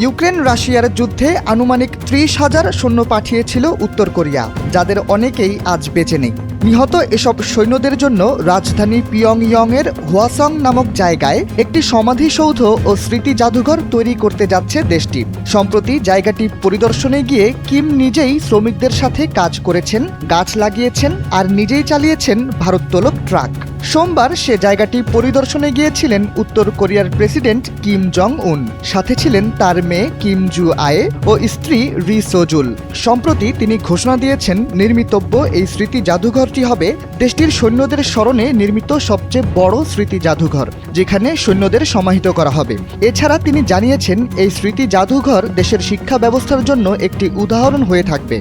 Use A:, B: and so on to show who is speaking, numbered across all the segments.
A: Ukraine রাশিয়ার যুদ্ধে আনুমানিক ৩০,০০০ সৈন্য পাঠিয়েছিল উত্তর কোরিয়া, যাদের অনেকেই আজ বেঁচে নেই। নিহত এসব সৈন্যদের জন্য রাজধানী পিয়ংইয়ংয়ের হোয়াসং নামক জায়গায় একটি সমাধিসৌধ ও স্মৃতি জাদুঘর তৈরি করতে যাচ্ছে দেশটি। সম্প্রতি জায়গাটি পরিদর্শনে গিয়ে কিম নিজেই শ্রমিকদের সাথে কাজ করেছেন, গাছ লাগিয়েছেন আর নিজেই চালিয়েছেন ভারোত্তোলক ট্রাক। সোমবার সে জায়গাটি পরিদর্শনে গিয়েছিলেন উত্তর কোরিয়ার প্রেসিডেন্ট কিম জং উন। সাথে ছিলেন তার মেয়ে কিম জু আয়ে ও স্ত্রী রি সোজুল। সম্প্রতি তিনি ঘোষণা দিয়েছেন নির্মিতব্য এই স্মৃতি জাদুঘরটি হবে দেশটির সৈন্যদের স্মরণে নির্মিত সবচেয়ে বড় স্মৃতি জাদুঘর, যেখানে সৈন্যদের সমাহিত করা হবে। এছাড়া তিনি জানিয়েছেন এই স্মৃতি জাদুঘর দেশের শিক্ষা ব্যবস্থার জন্য একটি উদাহরণ হয়ে থাকবে।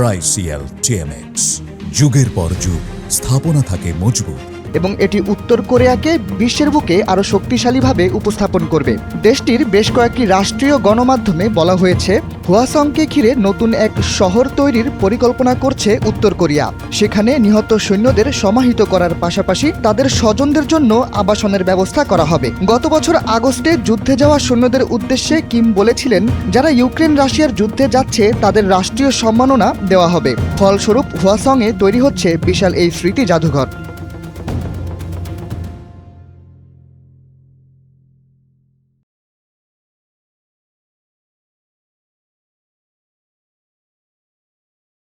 B: RICL TMX, যুগের পর যুগ স্থাপনা থাকে মজবুত
A: এবং এটি উত্তর কোরিয়াকে বিশ্বের বুকে আরও শক্তিশালীভাবে উপস্থাপন করবে। দেশটির বেশ কয়েকটি রাষ্ট্রীয় গণমাধ্যমে বলা হয়েছে, হোয়াসংকে ঘিরে নতুন এক শহর তৈরির পরিকল্পনা করছে উত্তর কোরিয়া। সেখানে নিহত সৈন্যদের সমাহিত করার পাশাপাশি তাদের স্বজনদের জন্য আবাসনের ব্যবস্থা করা হবে। গত বছর আগস্টে যুদ্ধে যাওয়া সৈন্যদের উদ্দেশ্যে কিম বলেছিলেন, যারা ইউক্রেন রাশিয়ার যুদ্ধে যাচ্ছে তাদের রাষ্ট্রীয় সম্মাননা দেওয়া হবে। ফলস্বরূপ হোয়াসংয়ে তৈরি হচ্ছে বিশাল এই স্মৃতি জাদুঘর।